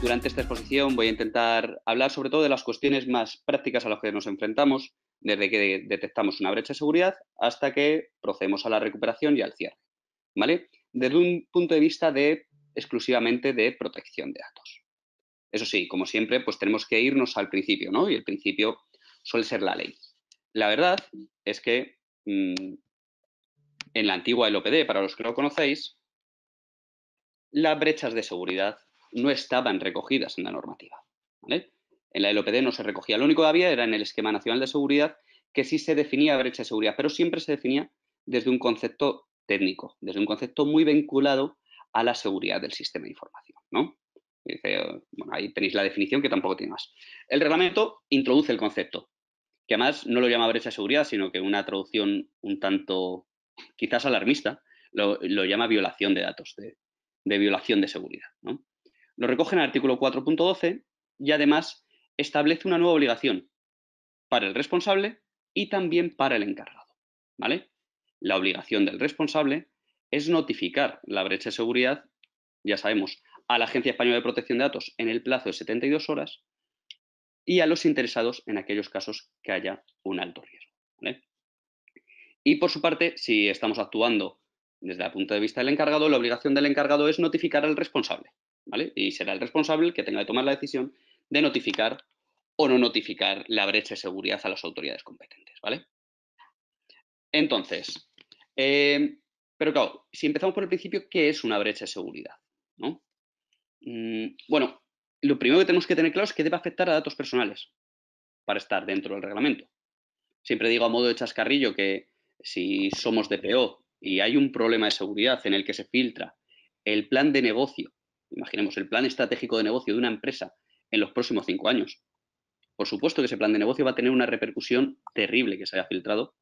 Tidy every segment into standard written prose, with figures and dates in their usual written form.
Durante esta exposición voy a intentar hablar sobre todo de las cuestiones más prácticas a las que nos enfrentamos desde que detectamos una brecha de seguridad hasta que procedemos a la recuperación y al cierre, ¿vale? Desde un punto de vista exclusivamente de protección de datos. Eso sí, como siempre, pues tenemos que irnos al principio, ¿no? Y el principio suele ser la ley. La verdad es que en la antigua LOPD, para los que lo conocéis, las brechas de seguridad no estaban recogidas en la normativa, ¿vale? En la LOPD no se recogía. Lo único que había era en el Esquema Nacional de Seguridad que sí se definía brecha de seguridad, pero siempre se definía desde un concepto técnico, desde un concepto muy vinculado a la seguridad del sistema de información, ¿no? Bueno, ahí tenéis la definición que tampoco tiene más. El reglamento introduce el concepto, que además no lo llama brecha de seguridad, sino que una traducción un tanto quizás alarmista lo llama violación de datos, de violación de seguridad, ¿no? Lo recoge en el artículo 4.12 y además establece una nueva obligación para el responsable y también para el encargado, ¿vale? La obligación del responsable es notificar la brecha de seguridad, ya sabemos, a la Agencia Española de Protección de Datos en el plazo de 72 horas y a los interesados en aquellos casos que haya un alto riesgo, ¿vale? Y por su parte, si estamos actuando desde el punto de vista del encargado, la obligación del encargado es notificar al responsable, ¿vale? Y será el responsable el que tenga que tomar la decisión de notificar o no notificar la brecha de seguridad a las autoridades competentes, ¿vale? Entonces, pero claro, si empezamos por el principio, ¿qué es una brecha de seguridad? ¿No? Bueno, lo primero que tenemos que tener claro es que debe afectar a datos personales para estar dentro del reglamento. Siempre digo a modo de chascarrillo que si somos DPO y hay un problema de seguridad en el que se filtra el plan de negocio, imaginemos el plan estratégico de negocio de una empresa en los próximos 5 años, por supuesto que ese plan de negocio va a tener una repercusión terrible que se haya filtrado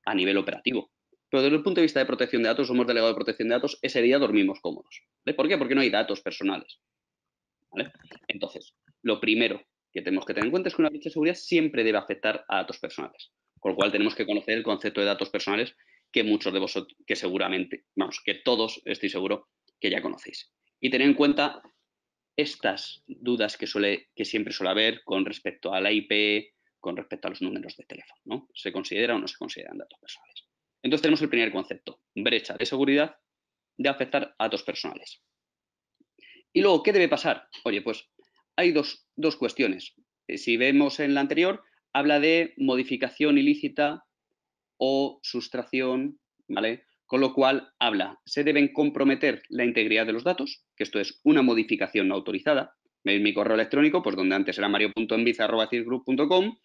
a nivel operativo. Pero desde el punto de vista de protección de datos, somos delegados de protección de datos, ese día dormimos cómodos. ¿Vale? ¿Por qué? Porque no hay datos personales. ¿Vale? Entonces, lo primero que tenemos que tener en cuenta es que una brecha de seguridad siempre debe afectar a datos personales. Con lo cual tenemos que conocer el concepto de datos personales que muchos de vosotros, que seguramente, vamos, que todos estoy seguro que ya conocéis. Y tener en cuenta estas dudas que siempre suele haber con respecto a la IP, con respecto a los números de teléfono, ¿no? ¿Se considera o no se consideran datos personales? Entonces tenemos el primer concepto, brecha de seguridad de afectar a datos personales. Y luego, ¿qué debe pasar? Oye, pues hay dos cuestiones. Si vemos en la anterior, habla de modificación ilícita o sustracción, ¿vale? Con lo cual habla, se deben comprometer la integridad de los datos, que esto es una modificación no autorizada. ¿Veis mi correo electrónico? Pues donde antes era mario.enviza@cisgroup.com,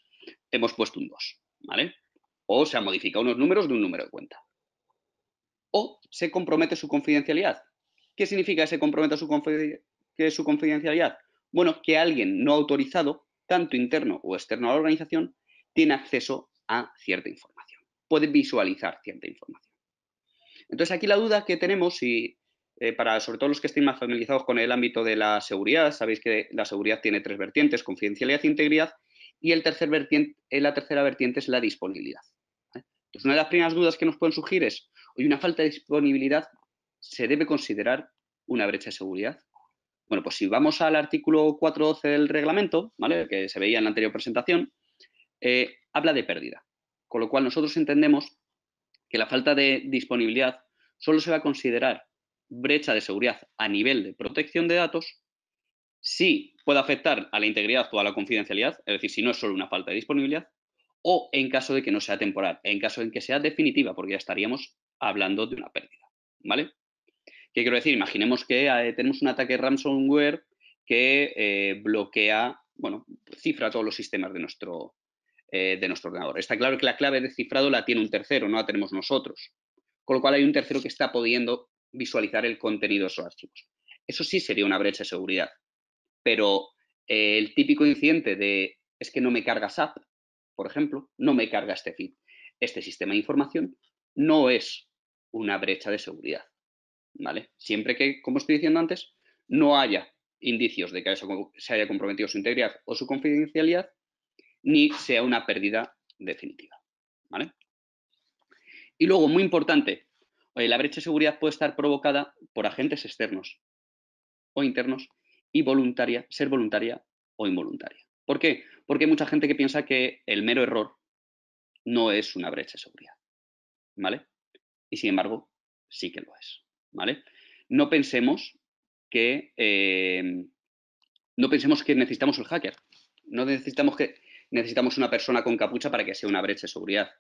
hemos puesto un 2, ¿vale? O se han modificado unos números de un número de cuenta. O se compromete su confidencialidad. ¿Qué significa que se comprometa su confidencialidad? Bueno, que alguien no autorizado, tanto interno o externo a la organización, tiene acceso a cierta información. Puede visualizar cierta información. Entonces, aquí la duda que tenemos, y para sobre todo los que estén más familiarizados con el ámbito de la seguridad, sabéis que la seguridad tiene 3 vertientes, confidencialidad e integridad, y la tercera vertiente es la disponibilidad. ¿Vale? Entonces, una de las primeras dudas que nos pueden surgir es, ¿hoy una falta de disponibilidad se debe considerar una brecha de seguridad? Bueno, pues si vamos al artículo 4.12 del reglamento, ¿vale? Que se veía en la anterior presentación, habla de pérdida. Con lo cual nosotros entendemos que la falta de disponibilidad solo se va a considerar brecha de seguridad a nivel de protección de datos si puede afectar a la integridad o a la confidencialidad, es decir, si no es solo una falta de disponibilidad, o en caso de que no sea temporal, en caso de que sea definitiva, porque ya estaríamos hablando de una pérdida, ¿vale? ¿Qué quiero decir? Imaginemos que tenemos un ataque ransomware que bloquea, bueno, cifra todos los sistemas de nuestro ordenador. Está claro que la clave de cifrado la tiene un tercero, no la tenemos nosotros. Con lo cual hay un tercero que está pudiendo visualizar el contenido de esos archivos. Eso sí sería una brecha de seguridad. Pero el típico incidente de es que no me carga SAP, por ejemplo, no me carga este feed, este sistema de información, no es una brecha de seguridad. ¿Vale? Siempre que, como estoy diciendo antes, no haya indicios de que se haya comprometido su integridad o su confidencialidad, ni sea una pérdida definitiva. ¿Vale? Y luego, muy importante, la brecha de seguridad puede estar provocada por agentes externos o internos y voluntaria, ser voluntaria o involuntaria. ¿Por qué? Porque hay mucha gente que piensa que el mero error no es una brecha de seguridad, ¿vale? Y sin embargo, sí que lo es, ¿vale? No pensemos que, no pensemos que necesitamos el hacker. No necesitamos una persona con capucha para que sea una brecha de seguridad.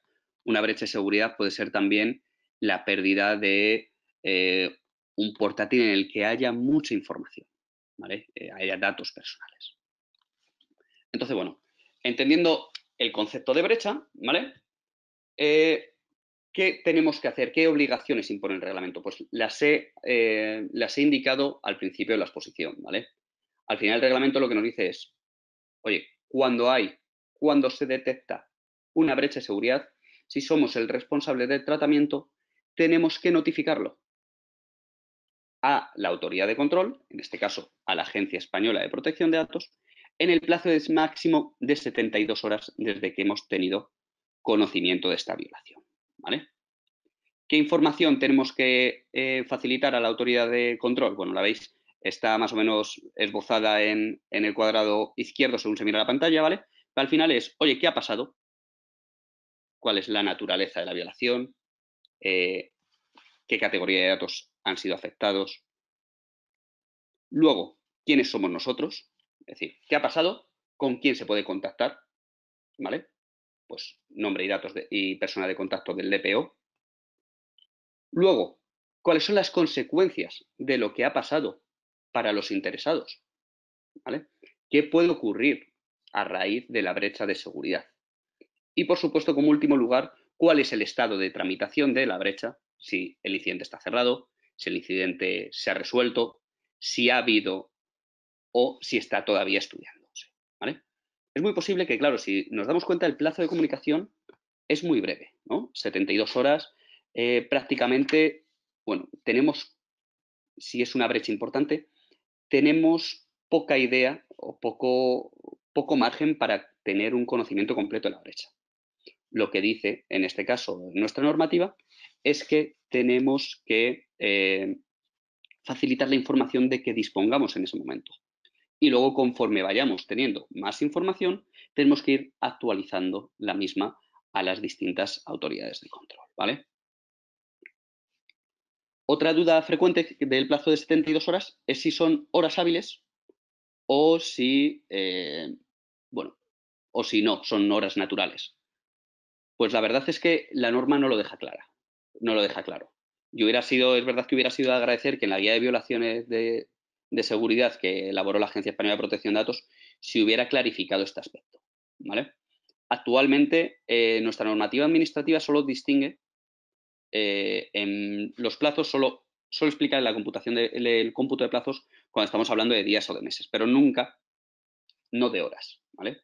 Una brecha de seguridad puede ser también la pérdida de un portátil en el que haya mucha información, ¿vale? Haya datos personales. Entonces, bueno, entendiendo el concepto de brecha, ¿vale? ¿Qué tenemos que hacer? ¿Qué obligaciones impone el reglamento? Pues las he indicado al principio de la exposición, ¿vale? Al final el reglamento lo que nos dice es, oye, cuando se detecta una brecha de seguridad, si somos el responsable del tratamiento, tenemos que notificarlo a la autoridad de control, en este caso a la Agencia Española de Protección de Datos, en el plazo máximo de 72 horas desde que hemos tenido conocimiento de esta violación, ¿vale? ¿Qué información tenemos que facilitar a la autoridad de control? Bueno, la veis, está más o menos esbozada en el cuadrado izquierdo según se mira la pantalla, ¿vale? Pero al final es, oye, ¿qué ha pasado? ¿Cuál es la naturaleza de la violación? ¿Qué categoría de datos han sido afectados? Luego, ¿quiénes somos nosotros? Es decir, ¿qué ha pasado? ¿Con quién se puede contactar? ¿Vale? Pues nombre y datos y persona de contacto del DPO. Luego, ¿cuáles son las consecuencias de lo que ha pasado para los interesados? ¿Vale? ¿Qué puede ocurrir a raíz de la brecha de seguridad? Y, por supuesto, como último lugar, ¿cuál es el estado de tramitación de la brecha? Si el incidente está cerrado, si el incidente se ha resuelto, si ha habido o si está todavía estudiándose, ¿vale? Es muy posible que, claro, si nos damos cuenta, el plazo de comunicación es muy breve, ¿no? 72 horas, prácticamente, bueno, tenemos, si es una brecha importante, tenemos poca idea o poco margen para tener un conocimiento completo de la brecha. Lo que dice, en este caso, nuestra normativa, es que tenemos que facilitar la información de que dispongamos en ese momento. Y luego, conforme vayamos teniendo más información, tenemos que ir actualizando la misma a las distintas autoridades de control, ¿vale? Otra duda frecuente del plazo de 72 horas es si son horas hábiles o si, bueno, o si no, son horas naturales. Pues la verdad es que la norma no lo deja clara, no lo deja claro. Es verdad que hubiera sido de agradecer que en la guía de violaciones de seguridad que elaboró la Agencia Española de Protección de Datos se hubiera clarificado este aspecto, ¿vale? Actualmente, nuestra normativa administrativa solo distingue en los plazos, solo explica la computación el cómputo de plazos cuando estamos hablando de días o de meses, pero nunca, no de horas, ¿vale?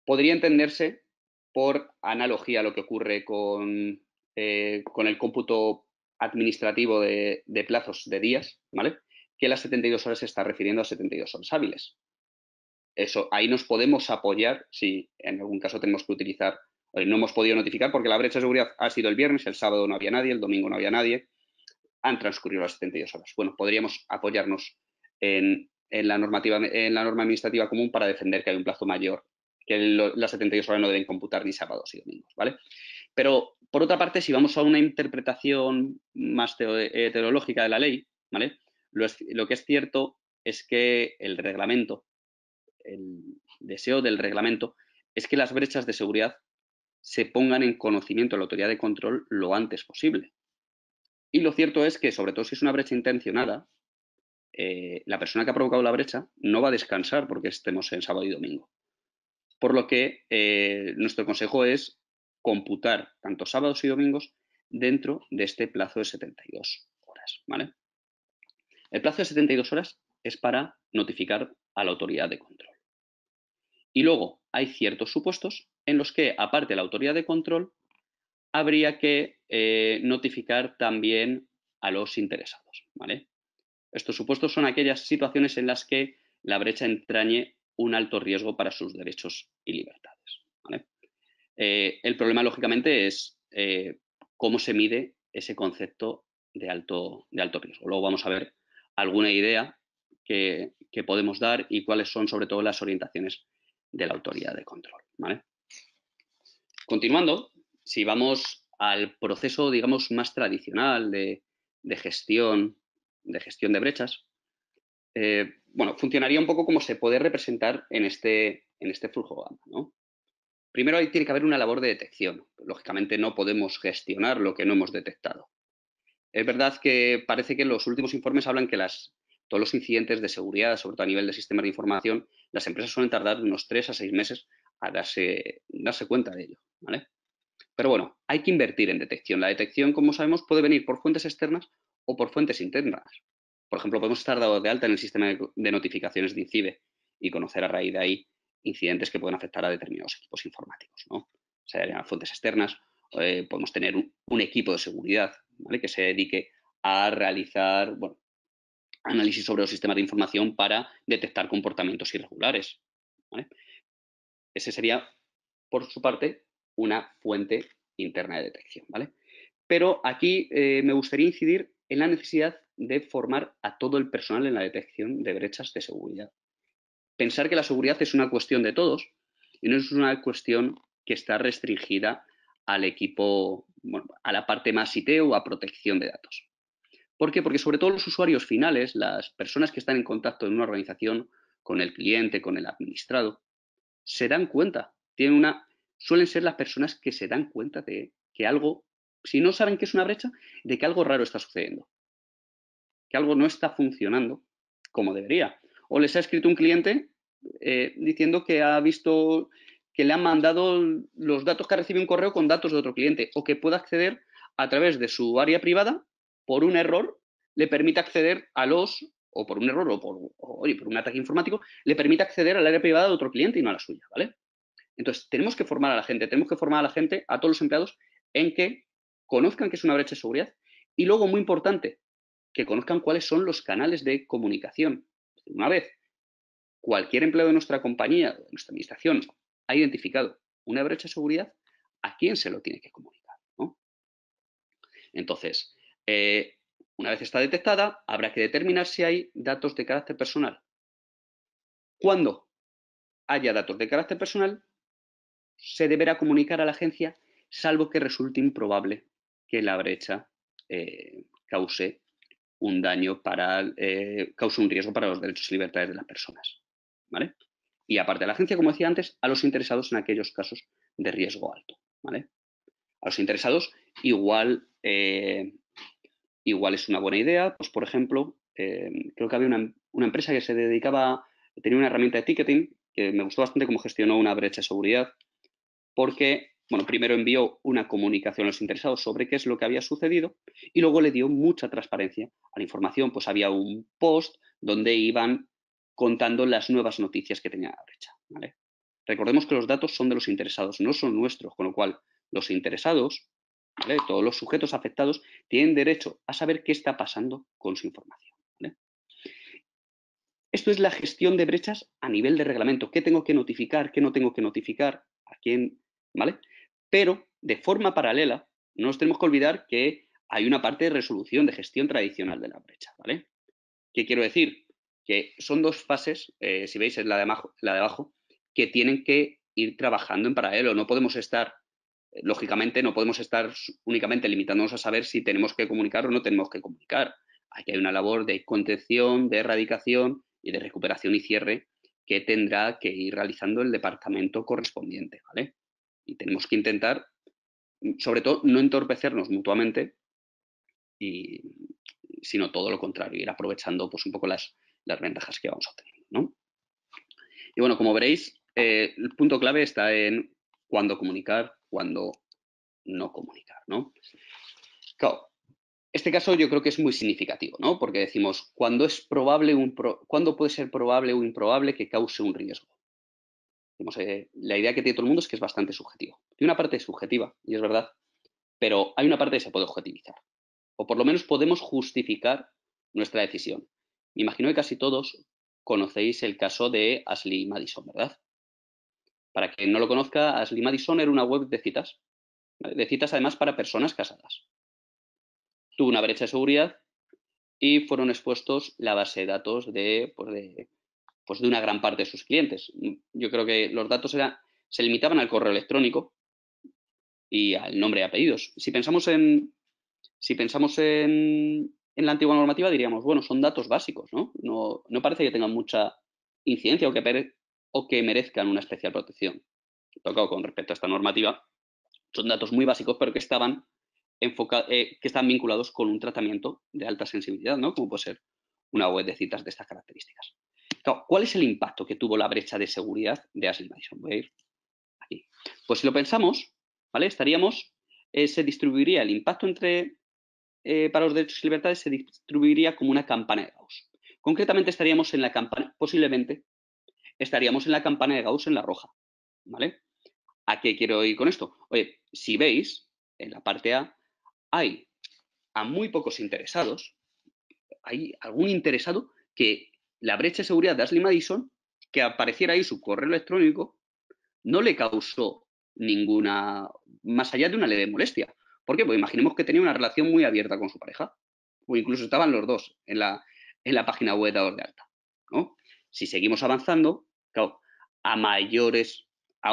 Podría entenderse por analogía a lo que ocurre con el cómputo administrativo de plazos de días, ¿vale? Que las 72 horas se está refiriendo a 72 horas hábiles. Eso, ahí nos podemos apoyar si en algún caso tenemos que utilizar, no hemos podido notificar porque la brecha de seguridad ha sido el viernes, el sábado no había nadie, el domingo no había nadie, han transcurrido las 72 horas. Bueno, podríamos apoyarnos en la norma administrativa común para defender que hay un plazo mayor, que las 72 horas no deben computar ni sábados y domingos, ¿vale? Pero, por otra parte, si vamos a una interpretación más teológica de la ley, ¿vale? Lo que es cierto es que el reglamento, el deseo del reglamento, es que las brechas de seguridad se pongan en conocimiento de la autoridad de control lo antes posible. Y lo cierto es que, sobre todo si es una brecha intencionada, la persona que ha provocado la brecha no va a descansar porque estemos en sábado y domingo. Por lo que nuestro consejo es computar tanto sábados y domingos dentro de este plazo de 72 horas, ¿vale? El plazo de 72 horas es para notificar a la autoridad de control. Y luego hay ciertos supuestos en los que, aparte de la autoridad de control, habría que notificar también a los interesados, ¿vale? Estos supuestos son aquellas situaciones en las que la brecha entrañe un alto riesgo para sus derechos y libertades, ¿vale? El problema, lógicamente, es cómo se mide ese concepto de alto riesgo. Luego vamos a ver alguna idea que podemos dar y cuáles son sobre todo las orientaciones de la autoridad de control, ¿vale? Continuando, si vamos al proceso, digamos, más tradicional de gestión de brechas, bueno, funcionaría un poco como se puede representar en este flujo gamma, ¿no? Primero ahí tiene que haber una labor de detección. Lógicamente no podemos gestionar lo que no hemos detectado. Es verdad que parece que los últimos informes hablan que todos los incidentes de seguridad, sobre todo a nivel de sistemas de información, las empresas suelen tardar unos 3 a 6 meses a darse cuenta de ello, ¿vale? Pero bueno, hay que invertir en detección. La detección, como sabemos, puede venir por fuentes externas o por fuentes internas. Por ejemplo, podemos estar dados de alta en el sistema de notificaciones de INCIBE y conocer a raíz de ahí incidentes que pueden afectar a determinados equipos informáticos, ¿no? O sea, fuentes externas, podemos tener un equipo de seguridad, ¿vale? Que se dedique a realizar, bueno, análisis sobre los sistemas de información para detectar comportamientos irregulares, ¿vale? Ese sería, por su parte, una fuente interna de detección, ¿vale? Pero aquí me gustaría incidir en la necesidad de formar a todo el personal en la detección de brechas de seguridad. Pensar que la seguridad es una cuestión de todos y no es una cuestión que está restringida al equipo, bueno, a la parte más IT o a protección de datos. ¿Por qué? Porque sobre todo los usuarios finales, las personas que están en contacto en una organización con el cliente, con el administrado, se dan cuenta, suelen ser las personas que se dan cuenta de que algo, si no saben que es una brecha, de que algo raro está sucediendo, que algo no está funcionando como debería. O les ha escrito un cliente diciendo que ha visto que le han mandado los datos que ha recibido un correo con datos de otro cliente o que puede acceder a través de su área privada por un error, le permite acceder a o por un error o por un ataque informático, le permite acceder al área privada de otro cliente y no a la suya, ¿vale? Entonces, tenemos que formar a la gente, a todos los empleados, en que conozcan que es una brecha de seguridad y luego, muy importante, que conozcan cuáles son los canales de comunicación. Una vez cualquier empleado de nuestra compañía, de nuestra administración, ha identificado una brecha de seguridad, ¿a quién se lo tiene que comunicar? ¿No? Entonces, una vez está detectada, habrá que determinar si hay datos de carácter personal. Cuando haya datos de carácter personal, se deberá comunicar a la agencia, salvo que resulte improbable que la brecha cause un daño cause un riesgo para los derechos y libertades de las personas, ¿vale? Y aparte de la agencia, como decía antes, a los interesados en aquellos casos de riesgo alto, ¿vale? A los interesados igual es una buena idea, pues por ejemplo, creo que había una empresa que tenía una herramienta de ticketing que me gustó bastante cómo gestionó una brecha de seguridad porque, bueno, primero envió una comunicación a los interesados sobre qué es lo que había sucedido y luego le dio mucha transparencia a la información. Pues había un post donde iban contando las nuevas noticias que tenía la brecha, ¿vale? Recordemos que los datos son de los interesados, no son nuestros, con lo cual los interesados, ¿vale? Todos los sujetos afectados, tienen derecho a saber qué está pasando con su información, ¿vale? Esto es la gestión de brechas a nivel de reglamento. ¿Qué tengo que notificar? ¿Qué no tengo que notificar? ¿A quién? ¿Vale? Pero de forma paralela, no nos tenemos que olvidar que hay una parte de resolución, de gestión tradicional de la brecha, ¿vale? ¿Qué quiero decir? Que son dos fases, si veis es la de abajo, que tienen que ir trabajando en paralelo. No podemos estar, lógicamente, no podemos estar únicamente limitándonos a saber si tenemos que comunicar o no tenemos que comunicar. Aquí hay una labor de contención, de erradicación y de recuperación y cierre que tendrá que ir realizando el departamento correspondiente, ¿vale? Y tenemos que intentar, sobre todo, no entorpecernos mutuamente, sino todo lo contrario, ir aprovechando pues un poco las ventajas que vamos obteniendo, ¿no? Y bueno, como veréis, el punto clave está en cuándo comunicar, cuándo no comunicar, ¿no? Claro, este caso yo creo que es muy significativo, ¿no? Porque decimos, ¿cuándo puede ser probable o improbable que cause un riesgo? Digamos, la idea que tiene todo el mundo es que es bastante subjetivo. Tiene una parte subjetiva, y es verdad, pero hay una parte que se puede objetivizar. O por lo menos podemos justificar nuestra decisión. Me imagino que casi todos conocéis el caso de Ashley Madison, ¿verdad? Para quien no lo conozca, Ashley Madison era una web de citas, ¿vale? De citas además para personas casadas. Tuvo una brecha de seguridad y fueron expuestos la base de datos de una gran parte de sus clientes. Yo creo que los datos se limitaban al correo electrónico y al nombre y apellidos. Si pensamos en la antigua normativa, diríamos, bueno, son datos básicos, ¿no? No parece que tengan mucha incidencia o que merezcan una especial protección. Tocado con respecto a esta normativa, son datos muy básicos, pero que estaban vinculados con un tratamiento de alta sensibilidad, ¿no? Como puede ser una web de citas de estas características. Claro, ¿cuál es el impacto que tuvo la brecha de seguridad de Ashley Madison? Voy a ir aquí. Pues si lo pensamos, ¿vale? Se distribuiría el impacto para los derechos y libertades, se distribuiría como una campana de Gauss. Concretamente posiblemente estaríamos en la campana de Gauss en la roja, ¿vale? ¿A qué quiero ir con esto? Oye, si veis, en la parte A hay a muy pocos interesados, hay algún interesado que la brecha de seguridad de Ashley Madison, que apareciera ahí su correo electrónico, no le causó ninguna, más allá de una leve molestia. ¿Por qué? Pues imaginemos que tenía una relación muy abierta con su pareja, o incluso estaban los dos en la página web dados de alta, ¿no? Si seguimos avanzando, claro, a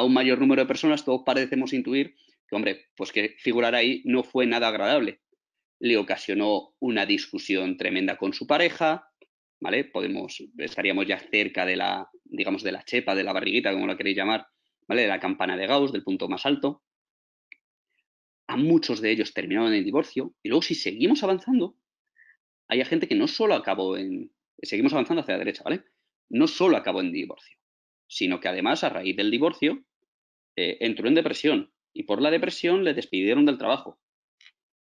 un mayor número de personas, todos parecemos intuir que, hombre, pues que figurar ahí no fue nada agradable. Le ocasionó una discusión tremenda con su pareja, ¿vale? Estaríamos ya cerca de digamos, de la chepa, de la barriguita, como la queréis llamar, ¿vale? De la campana de Gauss, del punto más alto. A muchos de ellos terminaron en divorcio. Y luego, si seguimos avanzando, hay gente que no solo acabó seguimos avanzando hacia la derecha, ¿vale? No solo acabó en divorcio, sino que además, a raíz del divorcio, entró en depresión. Y por la depresión le despidieron del trabajo.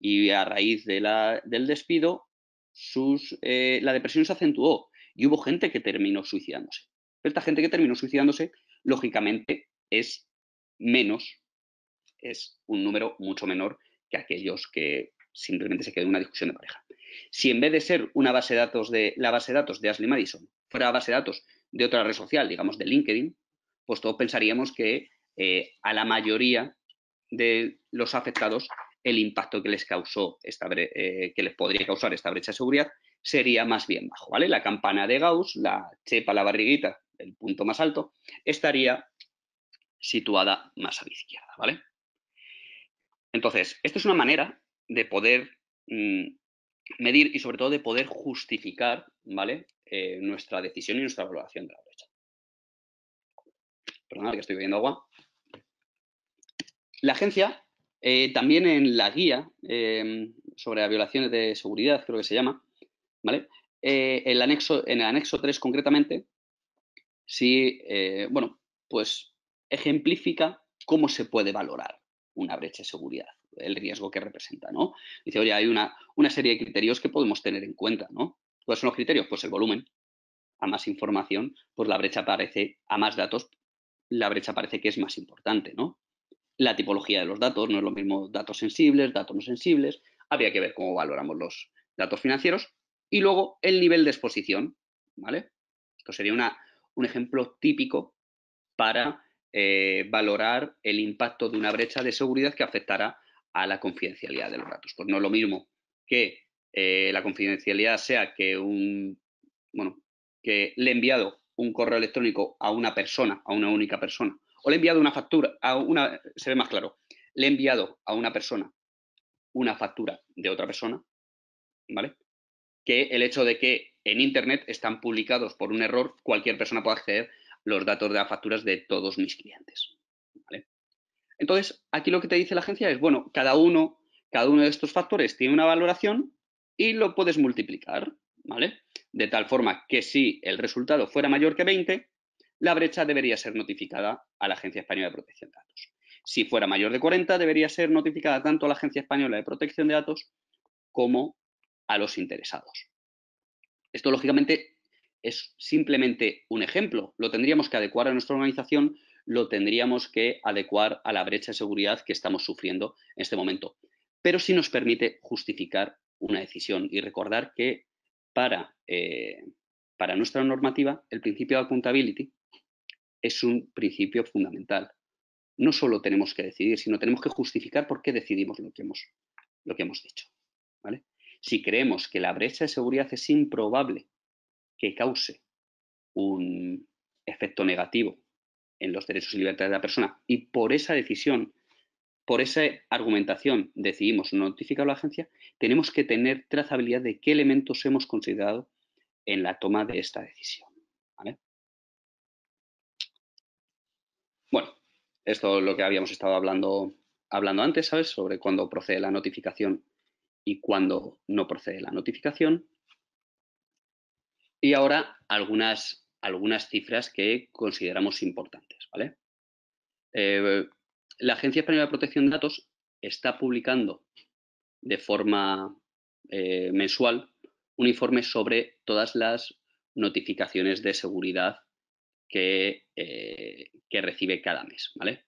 Y a raíz del despido, la depresión se acentuó y hubo gente que terminó suicidándose. Pero esta gente que terminó suicidándose, lógicamente, es un número mucho menor que aquellos que simplemente se quedó en una discusión de pareja. Si en vez de ser la base de datos de Ashley Madison fuera la base de datos de otra red social, digamos de LinkedIn, pues todos pensaríamos que a la mayoría de los afectados el impacto que les podría causar esta brecha de seguridad sería más bien bajo, ¿vale? La campana de Gauss, la chepa, la barriguita, el punto más alto, estaría situada más a la izquierda, ¿vale? Entonces, esto es una manera de poder medir y sobre todo de poder justificar, ¿vale? Nuestra decisión y nuestra valoración de la brecha. Perdonad que estoy bebiendo agua. La agencia, también en la guía sobre violaciones de seguridad, creo que se llama, ¿vale? En el anexo 3 concretamente, sí, bueno, pues ejemplifica cómo se puede valorar una brecha de seguridad, el riesgo que representa, ¿no? Dice, oye, hay una serie de criterios que podemos tener en cuenta, ¿no? ¿Cuáles son los criterios? Pues el volumen. A más información, pues a más datos, la brecha parece que es más importante, ¿no? La tipología de los datos, no es lo mismo datos sensibles, datos no sensibles, habría que ver cómo valoramos los datos financieros y luego el nivel de exposición, ¿vale? Esto sería un ejemplo típico para valorar el impacto de una brecha de seguridad que afectará a la confidencialidad de los datos. Pues no es lo mismo que la confidencialidad sea que le he enviado un correo electrónico a una persona, a una única persona, o le he enviado una factura, se ve más claro, le he enviado a una persona una factura de otra persona, ¿vale? Que el hecho de que en Internet están publicados por un error, cualquier persona puede acceder los datos de las facturas de todos mis clientes, ¿vale? Entonces, aquí lo que te dice la agencia es, bueno, cada uno de estos factores tiene una valoración y lo puedes multiplicar, ¿vale? De tal forma que si el resultado fuera mayor que 20, la brecha debería ser notificada a la Agencia Española de Protección de Datos. Si fuera mayor de 40, debería ser notificada tanto a la Agencia Española de Protección de Datos como a los interesados. Esto, lógicamente, es simplemente un ejemplo. Lo tendríamos que adecuar a nuestra organización, lo tendríamos que adecuar a la brecha de seguridad que estamos sufriendo en este momento. Pero sí nos permite justificar una decisión y recordar que para nuestra normativa el principio de accountability es un principio fundamental. No solo tenemos que decidir, sino tenemos que justificar por qué decidimos lo que hemos dicho, ¿vale? Si creemos que la brecha de seguridad es improbable que cause un efecto negativo en los derechos y libertades de la persona y por esa decisión, por esa argumentación decidimos notificar a la agencia, tenemos que tener trazabilidad de qué elementos hemos considerado en la toma de esta decisión. ¿Vale? Bueno, esto es lo que habíamos estado hablando antes, ¿sabes? Sobre cuándo procede la notificación y cuándo no procede la notificación. Y ahora algunas cifras que consideramos importantes, ¿vale? La Agencia Española de Protección de Datos está publicando de forma mensual un informe sobre todas las notificaciones de seguridad que recibe cada mes, ¿vale?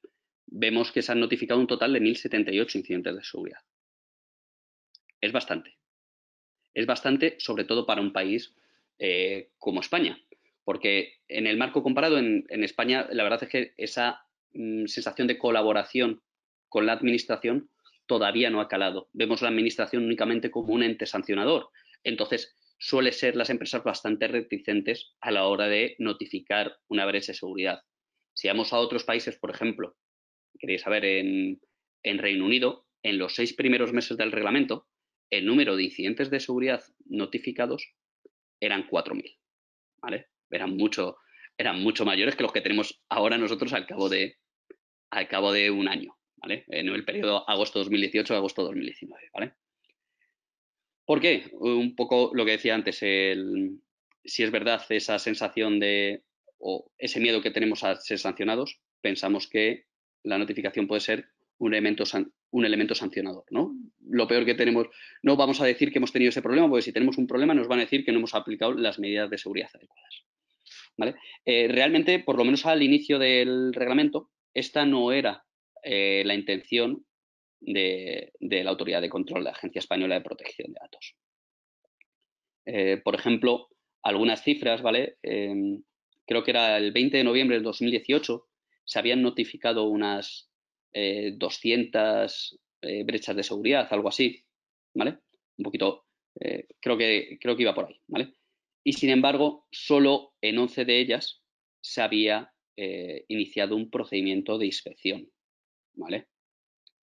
Vemos que se han notificado un total de 1.078 incidentes de seguridad. Es bastante. Es bastante, sobre todo para un país como España, porque en el marco comparado en España, la verdad es que esa sensación de colaboración con la administración todavía no ha calado. Vemos la administración únicamente como un ente sancionador. Entonces, suele ser las empresas bastante reticentes a la hora de notificar una brecha de seguridad. Si vamos a otros países, por ejemplo, queréis saber, en Reino Unido, en los 6 primeros meses del reglamento, el número de incidentes de seguridad notificados eran 4.000, ¿vale? Eran mucho mayores que los que tenemos ahora nosotros al cabo de un año, ¿vale? En el periodo agosto 2018 a agosto 2019, ¿vale? ¿Por qué? Un poco lo que decía antes, si es verdad esa sensación o ese miedo que tenemos a ser sancionados, pensamos que la notificación puede ser un elemento sancionador, ¿no? Lo peor que tenemos, no vamos a decir que hemos tenido ese problema, porque si tenemos un problema nos van a decir que no hemos aplicado las medidas de seguridad adecuadas, ¿vale? Realmente, por lo menos al inicio del reglamento, esta no era la intención de la Autoridad de Control, de la Agencia Española de Protección de Datos. Por ejemplo, algunas cifras, ¿vale? Creo que era el 20 de noviembre del 2018, se habían notificado unas 200 brechas de seguridad, algo así, ¿vale? Un poquito, creo que iba por ahí, ¿vale? Y sin embargo, solo en 11 de ellas se había iniciado un procedimiento de inspección, ¿vale?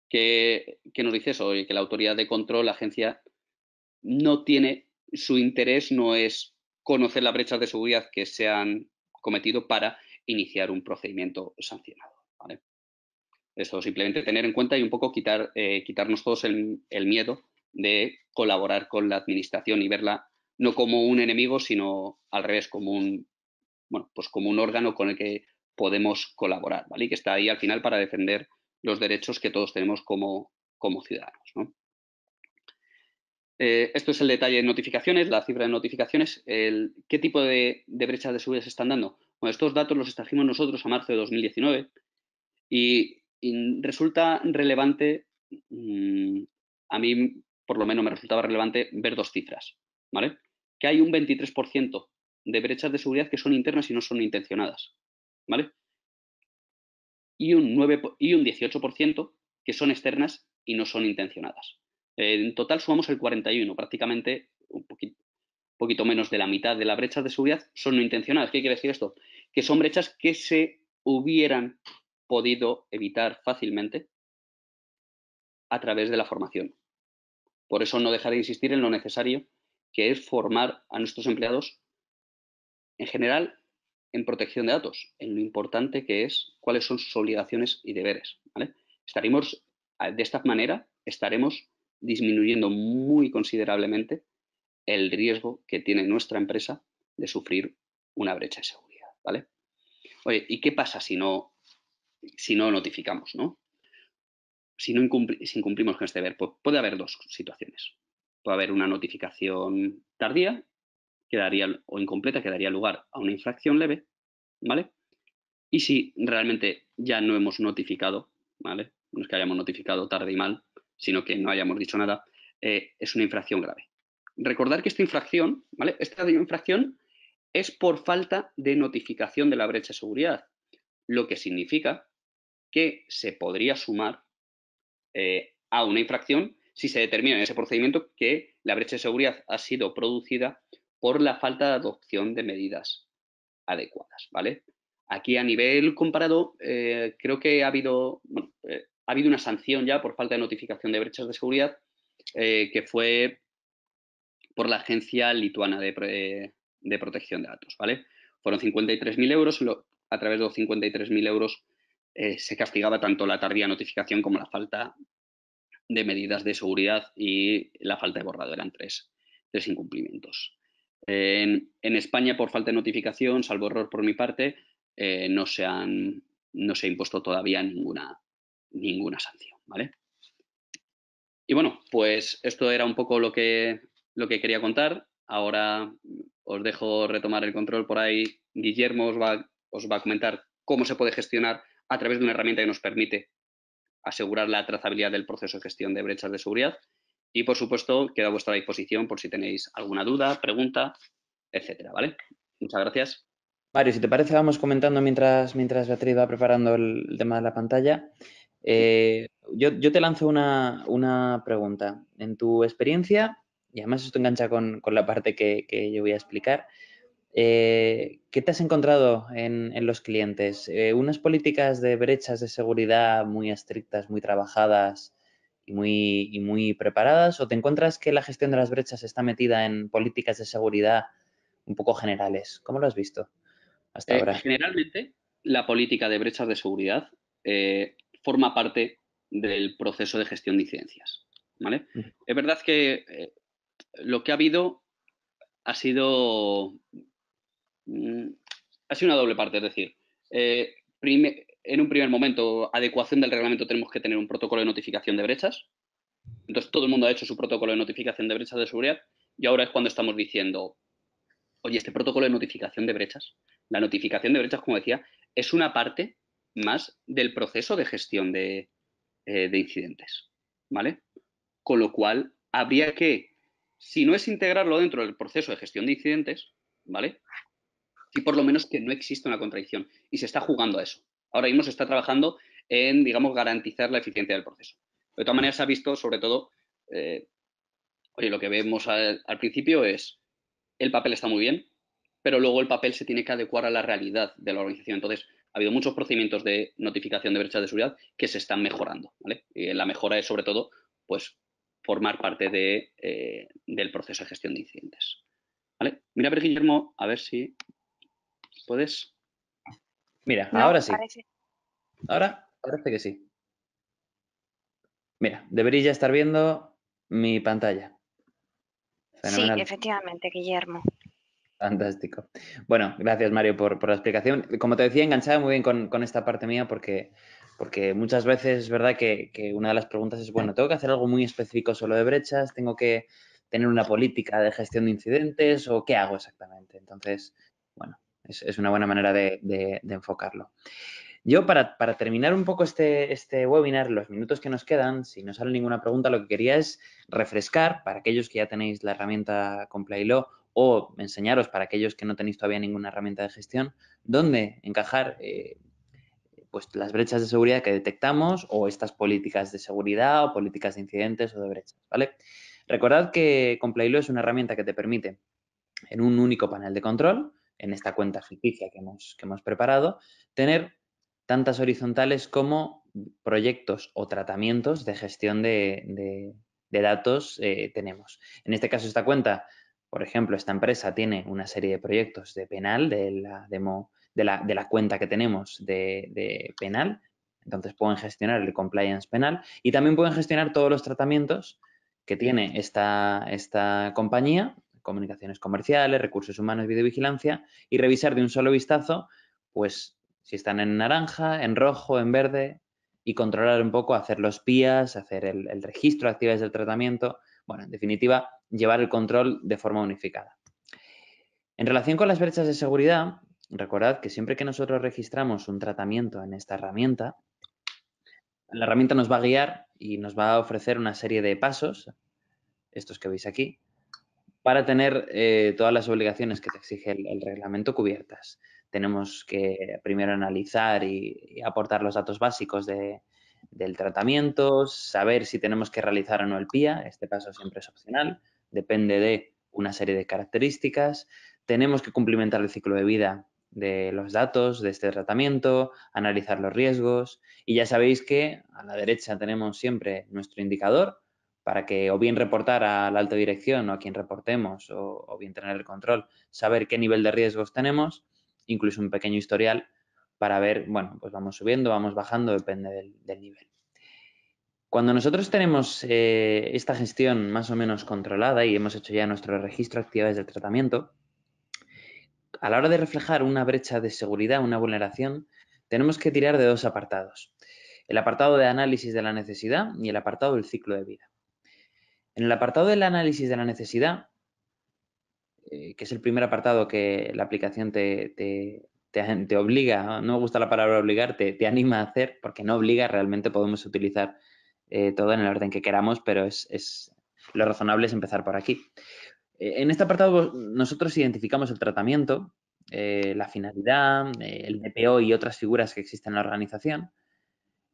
¿Qué nos dice eso? Que la autoridad de control, la agencia, no tiene, su interés no es conocer las brechas de seguridad que se han cometido para iniciar un procedimiento sancionado, ¿vale? Eso simplemente tener en cuenta y un poco quitarnos todos el miedo de colaborar con la administración y verla no como un enemigo, sino al revés, como un órgano con el que podemos colaborar, ¿vale? Y que está ahí al final para defender los derechos que todos tenemos como ciudadanos, ¿no? Esto es el detalle de notificaciones, la cifra de notificaciones. ¿Qué tipo de brechas de seguridad se están dando? Bueno, estos datos los extrajimos nosotros a marzo de 2019 y resulta relevante, a mí por lo menos me resultaba relevante ver dos cifras, ¿vale? Que hay un 23% de brechas de seguridad que son internas y no son intencionadas, ¿vale? Y un 18% que son externas y no son intencionadas. En total sumamos el 41%, prácticamente un poquito menos de la mitad de las brechas de seguridad son no intencionadas. ¿Qué quiere decir esto? Que son brechas que se hubieran podido evitar fácilmente a través de la formación. Por eso no dejar de insistir en lo necesario que es formar a nuestros empleados en general en protección de datos, en lo importante que es cuáles son sus obligaciones y deberes, ¿vale? De esta manera, estaremos disminuyendo muy considerablemente el riesgo que tiene nuestra empresa de sufrir una brecha de seguridad, ¿vale? Oye, ¿y qué pasa si no notificamos, ¿no? Si incumplimos con este deber, pues puede haber dos situaciones. Puede haber una notificación tardía o incompleta que daría lugar a una infracción leve, ¿vale? Y si realmente ya no hemos notificado, ¿vale? No es que hayamos notificado tarde y mal, sino que no hayamos dicho nada, es una infracción grave. Recordar que esta infracción, ¿vale? Esta infracción es por falta de notificación de la brecha de seguridad, lo que significa que se podría sumar a una infracción si se determina en ese procedimiento que la brecha de seguridad ha sido producida por la falta de adopción de medidas adecuadas, ¿vale? Aquí a nivel comparado, creo que ha habido una sanción ya por falta de notificación de brechas de seguridad que fue por la Agencia Lituana de Protección de Datos, ¿vale? Fueron 53.000 euros, a través de los 53.000 euros se castigaba tanto la tardía notificación como la falta de medidas de seguridad y la falta de borrado. Eran tres incumplimientos. En España, por falta de notificación, salvo error por mi parte, no se ha impuesto todavía ninguna sanción, ¿vale? Y bueno, pues esto era un poco lo que quería contar. Ahora os dejo retomar el control por ahí. Guillermo os va a comentar cómo se puede gestionar a través de una herramienta que nos permite asegurar la trazabilidad del proceso de gestión de brechas de seguridad. Y, por supuesto, quedo a vuestra disposición por si tenéis alguna duda, pregunta, etcétera, ¿vale? Muchas gracias. Mario, si te parece, vamos comentando mientras Beatriz va preparando el tema de la pantalla. Yo te lanzo una pregunta. En tu experiencia, y además esto engancha con la parte que yo voy a explicar, ¿qué te has encontrado en los clientes? ¿Unas políticas de brechas de seguridad muy estrictas, muy trabajadas y muy preparadas? ¿O te encuentras que la gestión de las brechas está metida en políticas de seguridad un poco generales? ¿Cómo lo has visto hasta ahora? Generalmente, la política de brechas de seguridad forma parte del proceso de gestión de incidencias, ¿vale? Es verdad que lo que ha habido ha sido, mm, ha sido una doble parte, es decir, en un primer momento, adecuación del reglamento, tenemos que tener un protocolo de notificación de brechas. Entonces, todo el mundo ha hecho su protocolo de notificación de brechas de seguridad y ahora es cuando estamos diciendo, oye, este protocolo de notificación de brechas, la notificación de brechas, como decía, es una parte más del proceso de gestión de incidentes, ¿vale? Con lo cual, habría que, si no es integrarlo dentro del proceso de gestión de incidentes, ¿vale? Y por lo menos que no exista una contradicción. Y se está jugando a eso. Ahora mismo se está trabajando en, digamos, garantizar la eficiencia del proceso. De todas maneras, se ha visto, sobre todo, eh, oye, lo que vemos al principio es, el papel está muy bien, pero luego el papel se tiene que adecuar a la realidad de la organización. Entonces, ha habido muchos procedimientos de notificación de brechas de seguridad que se están mejorando, ¿vale? Y la mejora es, sobre todo, pues, formar parte del proceso de gestión de incidentes, ¿vale? Mira, a ver, Guillermo, a ver si puedes. Mira, No, ahora sí. parece. Ahora parece que sí. Mira, debería ya estar viendo mi pantalla. Sí, Fenomenal. efectivamente, Guillermo. Fantástico. Bueno, gracias Mario por la explicación. Como te decía, enganchaba muy bien con esta parte mía porque muchas veces es verdad que una de las preguntas es, bueno, tengo que hacer algo muy específico solo de brechas, tengo que tener una política de gestión de incidentes o qué hago exactamente. Entonces, bueno, es una buena manera de enfocarlo. Yo, para terminar un poco este webinar, los minutos que nos quedan, si no sale ninguna pregunta, lo que quería es refrescar para aquellos que ya tenéis la herramienta Complylo o enseñaros para aquellos que no tenéis todavía ninguna herramienta de gestión, dónde encajar pues las brechas de seguridad que detectamos o estas políticas de seguridad o políticas de incidentes o de brechas, ¿vale? Recordad que Complylo es una herramienta que te permite en un único panel de control, en esta cuenta ficticia que hemos preparado, tener tantas horizontales como proyectos o tratamientos de gestión de datos tenemos. En este caso, esta cuenta, por ejemplo, esta empresa tiene una serie de proyectos de penal, de la demo, de la cuenta que tenemos de penal. Entonces pueden gestionar el compliance penal y también pueden gestionar todos los tratamientos que tiene esta compañía, comunicaciones comerciales, recursos humanos, videovigilancia, y revisar de un solo vistazo, pues, si están en naranja, en rojo, en verde, y controlar un poco, hacer los PIAs, hacer el registro de actividades del tratamiento, bueno, en definitiva, llevar el control de forma unificada. En relación con las brechas de seguridad, recordad que siempre que nosotros registramos un tratamiento en esta herramienta, la herramienta nos va a guiar y nos va a ofrecer una serie de pasos, estos que veis aquí, para tener todas las obligaciones que te exige el reglamento cubiertas. Tenemos que primero analizar y aportar los datos básicos de del tratamiento, saber si tenemos que realizar o no el PIA, este paso siempre es opcional, depende de una serie de características, tenemos que cumplimentar el ciclo de vida de los datos de este tratamiento, analizar los riesgos y ya sabéis que a la derecha tenemos siempre nuestro indicador para que o bien reportar a la alta dirección o a quien reportemos o bien tener el control, saber qué nivel de riesgos tenemos, incluso un pequeño historial para ver, bueno, pues vamos subiendo, vamos bajando, depende del nivel. Cuando nosotros tenemos esta gestión más o menos controlada y hemos hecho ya nuestro registro de actividades del tratamiento, a la hora de reflejar una brecha de seguridad, una vulneración, tenemos que tirar de dos apartados. El apartado de análisis de la necesidad y el apartado del ciclo de vida. En el apartado del análisis de la necesidad, que es el primer apartado que la aplicación te obliga, no me gusta la palabra obligar, te anima a hacer, porque no obliga, realmente podemos utilizar todo en el orden que queramos, pero lo razonable es empezar por aquí. En este apartado nosotros identificamos el tratamiento, la finalidad, el DPO y otras figuras que existen en la organización.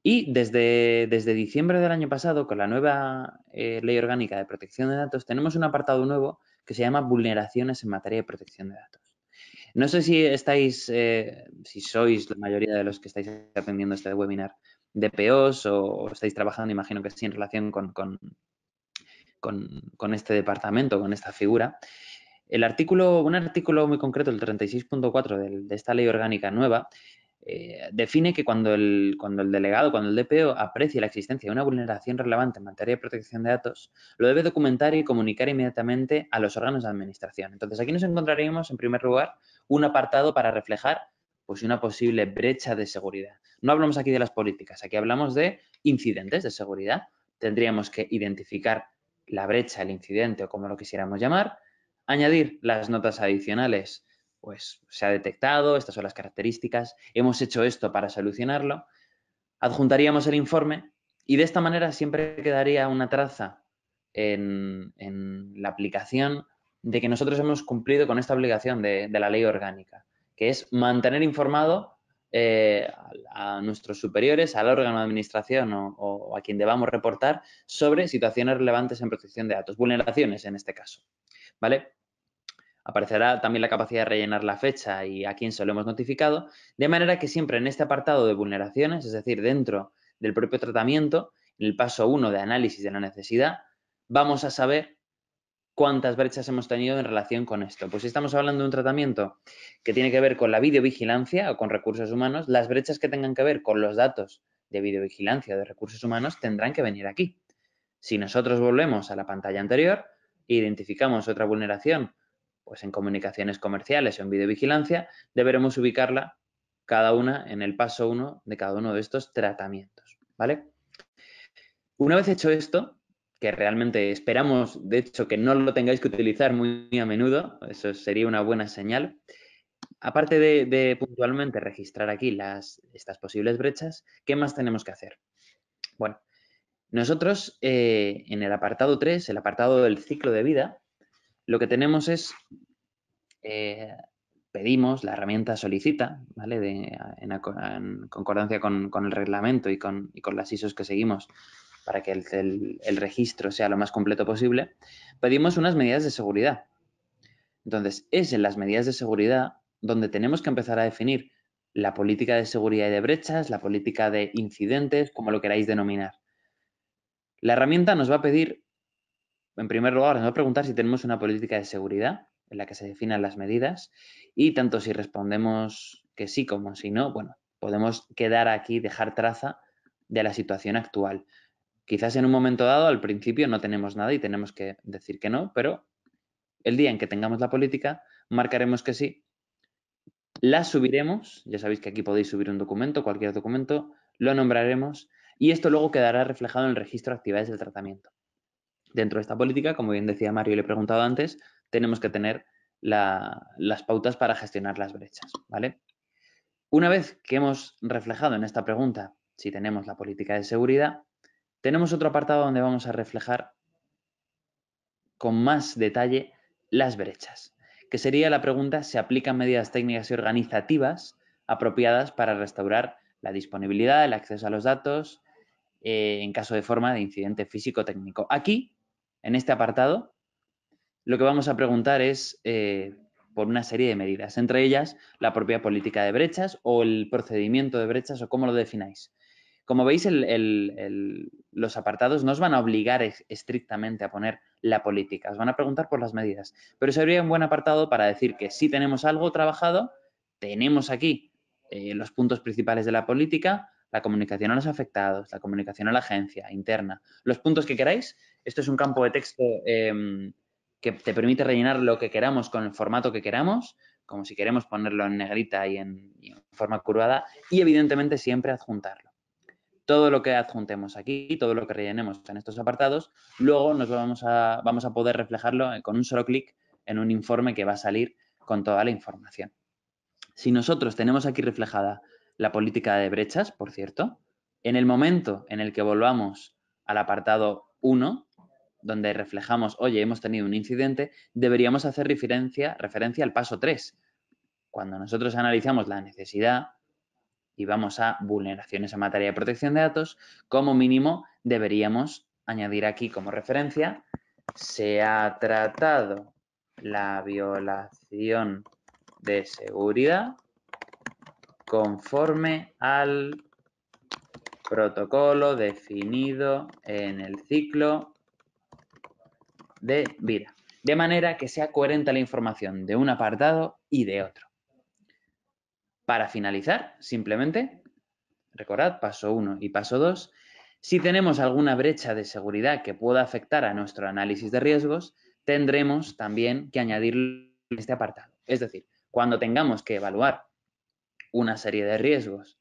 Y desde diciembre del año pasado, con la nueva Ley Orgánica de Protección de Datos, tenemos un apartado nuevo que se llama Vulneraciones en materia de protección de datos. No sé si si sois la mayoría de los que estáis atendiendo este webinar DPOs o estáis trabajando, imagino que sí, en relación con este departamento, con esta figura. Un artículo muy concreto, el 36.4 de esta ley orgánica nueva, define que cuando el delegado, cuando el DPO aprecie la existencia de una vulneración relevante en materia de protección de datos, lo debe documentar y comunicar inmediatamente a los órganos de administración. Entonces, aquí nos encontraríamos, en primer lugar, un apartado para reflejar pues, una posible brecha de seguridad. No hablamos aquí de las políticas, aquí hablamos de incidentes de seguridad. Tendríamos que identificar la brecha, el incidente o como lo quisiéramos llamar, añadir las notas adicionales, pues se ha detectado, estas son las características, hemos hecho esto para solucionarlo, adjuntaríamos el informe y de esta manera siempre quedaría una traza en la aplicación de que nosotros hemos cumplido con esta obligación de la ley orgánica, que es mantener informado a nuestros superiores, al órgano de administración o a quien debamos reportar sobre situaciones relevantes en protección de datos, vulneraciones en este caso, ¿vale? Aparecerá también la capacidad de rellenar la fecha y a quién se lo hemos notificado, de manera que siempre en este apartado de vulneraciones, es decir, dentro del propio tratamiento, en el paso 1 de análisis de la necesidad, vamos a saber cuántas brechas hemos tenido en relación con esto. Pues si estamos hablando de un tratamiento que tiene que ver con la videovigilancia o con recursos humanos, las brechas que tengan que ver con los datos de videovigilancia o de recursos humanos tendrán que venir aquí. Si nosotros volvemos a la pantalla anterior e identificamos otra vulneración, pues en comunicaciones comerciales o en videovigilancia, deberemos ubicarla cada una en el paso 1 de cada uno de estos tratamientos, ¿vale? Una vez hecho esto, que realmente esperamos, de hecho, que no lo tengáis que utilizar muy a menudo, eso sería una buena señal. Aparte de puntualmente registrar aquí estas posibles brechas, ¿qué más tenemos que hacer? Bueno, nosotros en el apartado 3, el apartado del ciclo de vida, lo que tenemos es, pedimos, la herramienta solicita, ¿vale? En concordancia con el reglamento y con las ISOs que seguimos, para que el registro sea lo más completo posible, pedimos unas medidas de seguridad. Entonces, es en las medidas de seguridad donde tenemos que empezar a definir la política de seguridad y de brechas, la política de incidentes, como lo queráis denominar. La herramienta nos va a pedir, en primer lugar, nos va a preguntar si tenemos una política de seguridad en la que se definan las medidas y tanto si respondemos que sí como si no, bueno, podemos quedar aquí, dejar traza de la situación actual. Quizás en un momento dado, al principio, no tenemos nada y tenemos que decir que no, pero el día en que tengamos la política, marcaremos que sí, la subiremos, ya sabéis que aquí podéis subir un documento, cualquier documento, lo nombraremos y esto luego quedará reflejado en el registro de actividades del tratamiento. Dentro de esta política, como bien decía Mario y le he preguntado antes, tenemos que tener las pautas para gestionar las brechas, ¿vale? Una vez que hemos reflejado en esta pregunta si tenemos la política de seguridad, tenemos otro apartado donde vamos a reflejar con más detalle las brechas, que sería la pregunta: ¿se aplican medidas técnicas y organizativas apropiadas para restaurar la disponibilidad, el acceso a los datos en caso de forma de incidente físico-técnico. Aquí, en este apartado, lo que vamos a preguntar es por una serie de medidas, entre ellas la propia política de brechas o el procedimiento de brechas o cómo lo defináis. Como veis, los apartados no os van a obligar estrictamente a poner la política, os van a preguntar por las medidas, pero sería un buen apartado para decir que si tenemos algo trabajado, tenemos aquí los puntos principales de la política, la comunicación a los afectados, la comunicación a la agencia interna, los puntos que queráis. Esto es un campo de texto que te permite rellenar lo que queramos con el formato que queramos, como si queremos ponerlo en negrita y en forma curvada, y evidentemente siempre adjuntarlo. Todo lo que adjuntemos aquí, todo lo que rellenemos en estos apartados, luego vamos a poder reflejarlo con un solo clic en un informe que va a salir con toda la información. Si nosotros tenemos aquí reflejada la política de brechas, por cierto, en el momento en el que volvamos al apartado 1, donde reflejamos, oye, hemos tenido un incidente, deberíamos hacer referencia al paso 3. Cuando nosotros analizamos la necesidad y vamos a vulneraciones en materia de protección de datos, como mínimo deberíamos añadir aquí como referencia, se ha tratado la violación de seguridad conforme al protocolo definido en el ciclo de vida, de manera que sea coherente la información de un apartado y de otro. Para finalizar, simplemente, recordad, paso 1 y paso 2, si tenemos alguna brecha de seguridad que pueda afectar a nuestro análisis de riesgos, tendremos también que añadirlo en este apartado. Es decir, cuando tengamos que evaluar una serie de riesgos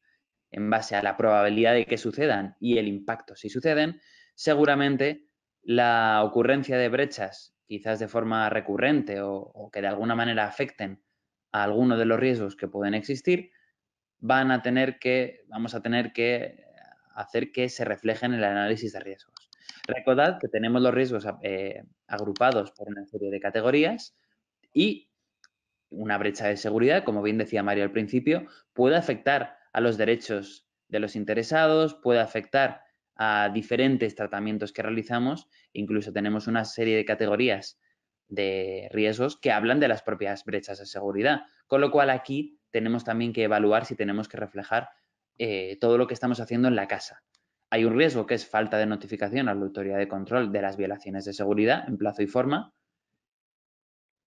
en base a la probabilidad de que sucedan y el impacto si suceden, seguramente la ocurrencia de brechas, quizás de forma recurrente o que de alguna manera afecten a alguno de los riesgos que pueden existir, vamos a tener que hacer que se reflejen en el análisis de riesgos. Recordad que tenemos los riesgos agrupados por una serie de categorías y una brecha de seguridad, como bien decía Mario al principio, puede afectar a los derechos de los interesados, puede afectar a diferentes tratamientos que realizamos, incluso tenemos una serie de categorías de riesgos que hablan de las propias brechas de seguridad, con lo cual aquí tenemos también que evaluar si tenemos que reflejar todo lo que estamos haciendo en la casa. Hay un riesgo que es falta de notificación a la autoridad de control de las violaciones de seguridad en plazo y forma,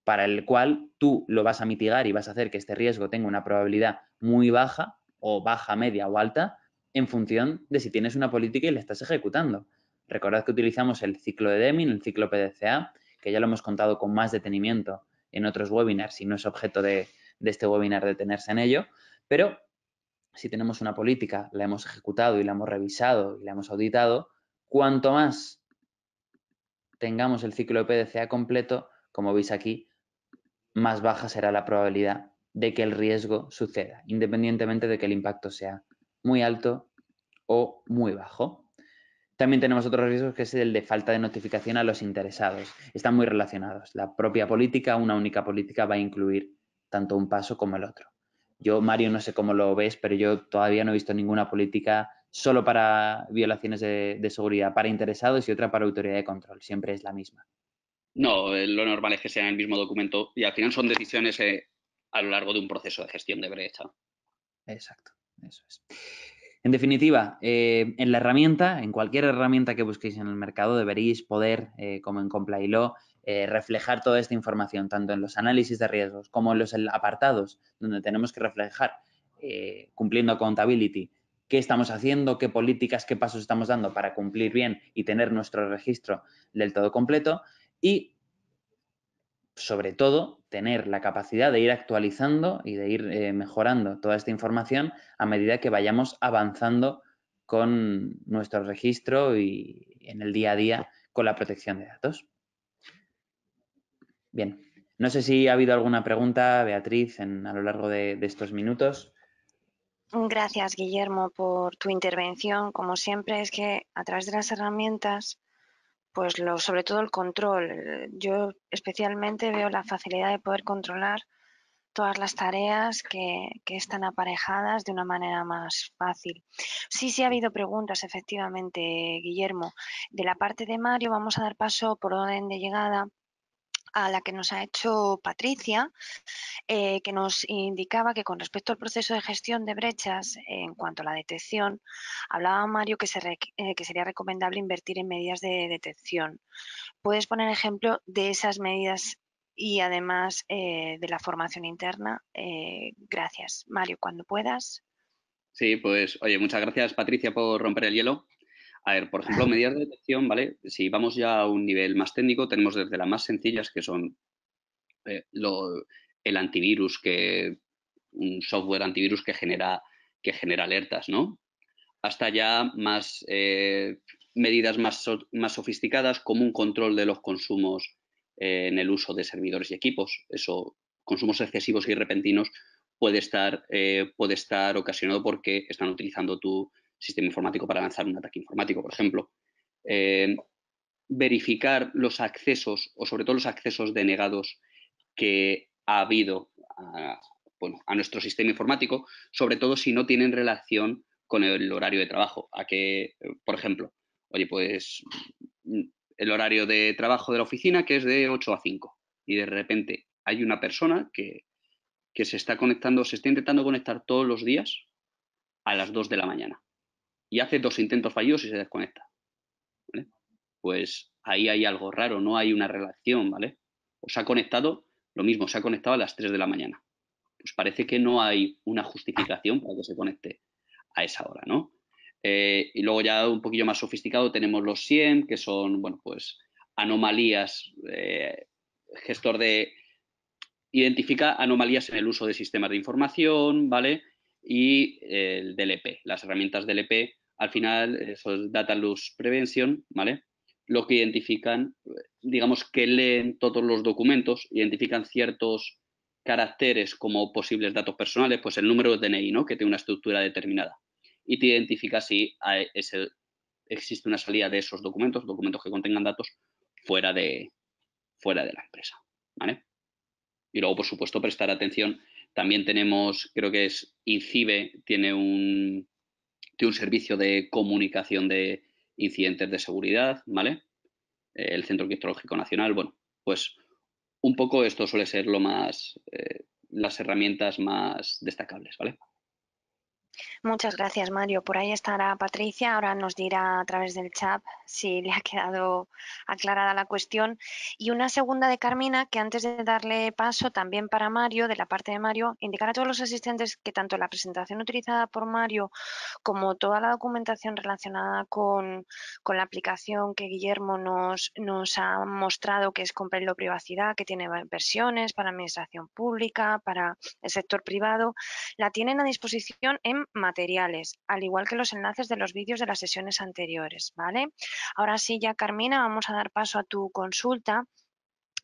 para el cual tú lo vas a mitigar y vas a hacer que este riesgo tenga una probabilidad muy baja o baja, media o alta en función de si tienes una política y la estás ejecutando. Recordad que utilizamos el ciclo de Deming, el ciclo PDCA, que ya lo hemos contado con más detenimiento en otros webinars y no es objeto de este webinar detenerse en ello, pero si tenemos una política, la hemos ejecutado y la hemos revisado y la hemos auditado, cuanto más tengamos el ciclo de PDCA completo, como veis aquí, más baja será la probabilidad de que el riesgo suceda, independientemente de que el impacto sea muy alto o muy bajo. También tenemos otros riesgos que es el de falta de notificación a los interesados. Están muy relacionados. La propia política, una única política, va a incluir tanto un paso como el otro. Yo, Mario, no sé cómo lo ves, pero yo todavía no he visto ninguna política solo para violaciones de seguridad para interesados y otra para autoridad de control. Siempre es la misma. No, lo normal es que sea en el mismo documento y al final son decisiones a lo largo de un proceso de gestión de brecha. Exacto, eso es. En definitiva, en la herramienta, en cualquier herramienta que busquéis en el mercado, deberéis poder, como en Comply-Law, reflejar toda esta información, tanto en los análisis de riesgos como en los apartados, donde tenemos que reflejar, cumpliendo accountability, qué estamos haciendo, qué políticas, qué pasos estamos dando para cumplir bien y tener nuestro registro del todo completo y, sobre todo, tener la capacidad de ir actualizando y de ir mejorando toda esta información a medida que vayamos avanzando con nuestro registro y en el día a día con la protección de datos. Bien, no sé si ha habido alguna pregunta, Beatriz, a lo largo de estos minutos. Gracias, Guillermo, por tu intervención. Como siempre, es que a través de las herramientas, pues sobre todo el control. Yo especialmente veo la facilidad de poder controlar todas las tareas que están aparejadas de una manera más fácil. Sí, sí ha habido preguntas, efectivamente, Guillermo. De la parte de Mario vamos a dar paso por orden de llegada a la que nos ha hecho Patricia, que nos indicaba que con respecto al proceso de gestión de brechas, en cuanto a la detección, hablaba Mario que sería recomendable invertir en medidas de detección. ¿Puedes poner ejemplo de esas medidas y además de la formación interna? Gracias. Mario, cuando puedas. Sí, pues oye, muchas gracias Patricia por romper el hielo. A ver, por ejemplo, medidas de detección, ¿vale? Si vamos ya a un nivel más técnico, tenemos desde las más sencillas, que son eh, lo- el antivirus, un software antivirus que genera alertas, ¿no? Hasta ya más medidas más sofisticadas, como un control de los consumos en el uso de servidores y equipos. Eso, consumos excesivos y repentinos puede estar ocasionado porque están utilizando tu sistema informático para lanzar un ataque informático, por ejemplo. Eh, verificar los accesos, o sobre todo los accesos denegados que ha habido a nuestro sistema informático, sobre todo si no tienen relación con el horario de trabajo. A que, por ejemplo, oye, pues el horario de trabajo de la oficina que es de 8 a 5 y de repente hay una persona que se está conectando, se está intentando conectar todos los días a las 2 de la mañana y hace 2 intentos fallidos y se desconecta. ¿Vale? Pues ahí hay algo raro, no hay una relación, ¿vale? O se ha conectado, lo mismo, se ha conectado a las 3 de la mañana. Pues parece que no hay una justificación para que se conecte a esa hora, ¿no? Y luego ya un poquillo más sofisticado tenemos los SIEM, que son, bueno, pues anomalías, gestor de, identifica anomalías en el uso de sistemas de información, ¿vale? Y el DLP, las herramientas DLP, al final, eso es Data Loss Prevention, ¿vale? Lo que identifican, digamos que leen todos los documentos, identifican ciertos caracteres como posibles datos personales, pues el número de DNI, ¿no? Que tiene una estructura determinada. Y te identifica si existe una salida de esos documentos, documentos que contengan datos fuera de la empresa, ¿vale? Y luego, por supuesto, prestar atención. También tenemos, creo que es INCIBE, tiene un servicio de comunicación de incidentes de seguridad, ¿vale? El Centro Criptológico Nacional. Bueno, pues un poco esto suele ser las herramientas más destacables, ¿vale? Muchas gracias, Mario. Por ahí estará Patricia. Ahora nos dirá a través del chat si le ha quedado aclarada la cuestión. Y una segunda de Carmina, que antes de darle paso también para Mario, de la parte de Mario, indicar a todos los asistentes que tanto la presentación utilizada por Mario como toda la documentación relacionada con la aplicación que Guillermo nos ha mostrado, que es Comprendo Privacidad, que tiene versiones para administración pública, para el sector privado, la tienen a disposición en materiales, al igual que los enlaces de los vídeos de las sesiones anteriores, ¿vale? Ahora sí, ya Carmina, vamos a dar paso a tu consulta.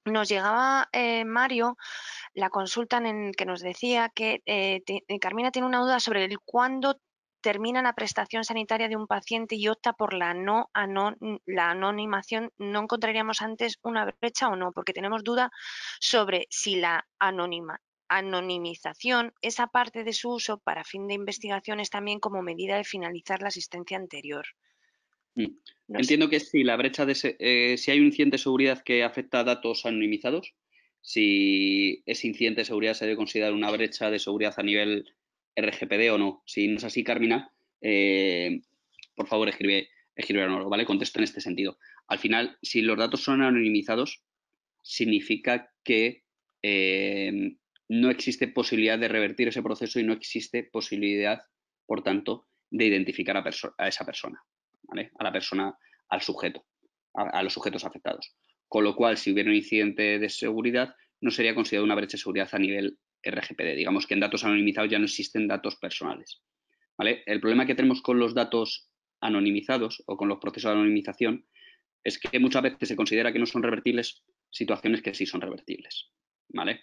Nos llegaba Mario la consulta en que nos decía que Carmina tiene una duda sobre el cuándo termina la prestación sanitaria de un paciente y opta por la anonimación. ¿No encontraríamos antes una brecha o no? Porque tenemos duda sobre si la anonimización es aparte de su uso para fin de investigación es también como medida de finalizar la asistencia anterior. No sé. Entiendo que si la brecha si hay un incidente de seguridad que afecta a datos anonimizados, si ese incidente de seguridad se debe considerar una brecha de seguridad a nivel RGPD o no. Si no es así, Carmina, por favor escribe, ¿vale? Contesto en este sentido. Al final, si los datos son anonimizados, significa que no existe posibilidad de revertir ese proceso y no existe posibilidad, por tanto, de identificar a esa persona, ¿vale? A la persona, al sujeto, a los sujetos afectados. Con lo cual, si hubiera un incidente de seguridad, no sería considerado una brecha de seguridad a nivel RGPD. Digamos que en datos anonimizados ya no existen datos personales, ¿vale? El problema que tenemos con los datos anonimizados o con los procesos de anonimización es que muchas veces se considera que no son revertibles situaciones que sí son revertibles, ¿vale?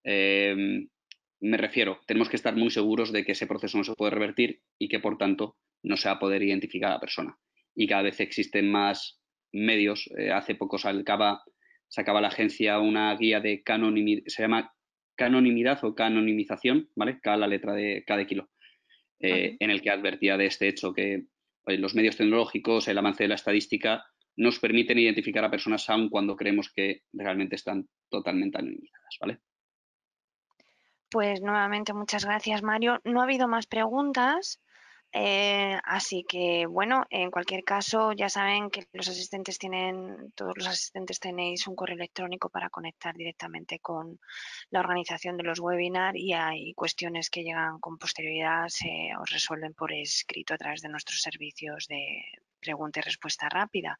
Me refiero, tenemos que estar muy seguros de que ese proceso no se puede revertir y que, por tanto, no se va a poder identificar a la persona. Y cada vez existen más medios. Hace poco sacaba la agencia una guía de se llama canonimidad o canonimización, ¿vale? K la letra de K de kilo, Ujú. en el que advertía de este hecho que los medios tecnológicos, el avance de la estadística, nos permiten identificar a personas aun cuando creemos que realmente están totalmente anonimizadas, ¿vale? Pues nuevamente muchas gracias, Mario. No ha habido más preguntas, así que bueno, en cualquier caso ya saben que todos los asistentes tenéis un correo electrónico para conectar directamente con la organización de los webinars y hay cuestiones que llegan con posterioridad, se os resuelven por escrito a través de nuestros servicios de pregunta y respuesta rápida.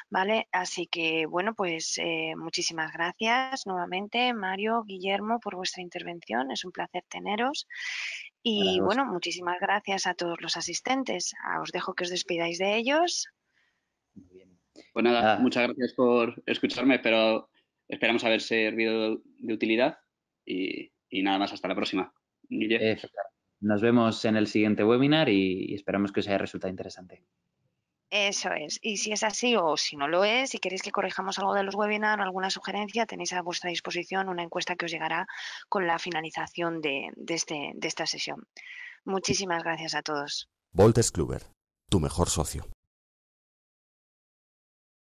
¿Vale? Así que, bueno, pues muchísimas gracias nuevamente, Mario, Guillermo, por vuestra intervención. Es un placer teneros. Y Gracias. bueno, muchísimas gracias a todos los asistentes. Os dejo que os despidáis de ellos. Muy bien. Pues nada, Nada, muchas gracias por escucharme, pero esperamos haber servido de utilidad y nada más, hasta la próxima. Guille. nos vemos en el siguiente webinar y esperamos que os haya resultado interesante. Eso es. Y si es así o si no lo es, si queréis que corrijamos algo de los webinars o alguna sugerencia, tenéis a vuestra disposición una encuesta que os llegará con la finalización de esta sesión. Muchísimas gracias a todos. Wolters Kluwer, tu mejor socio.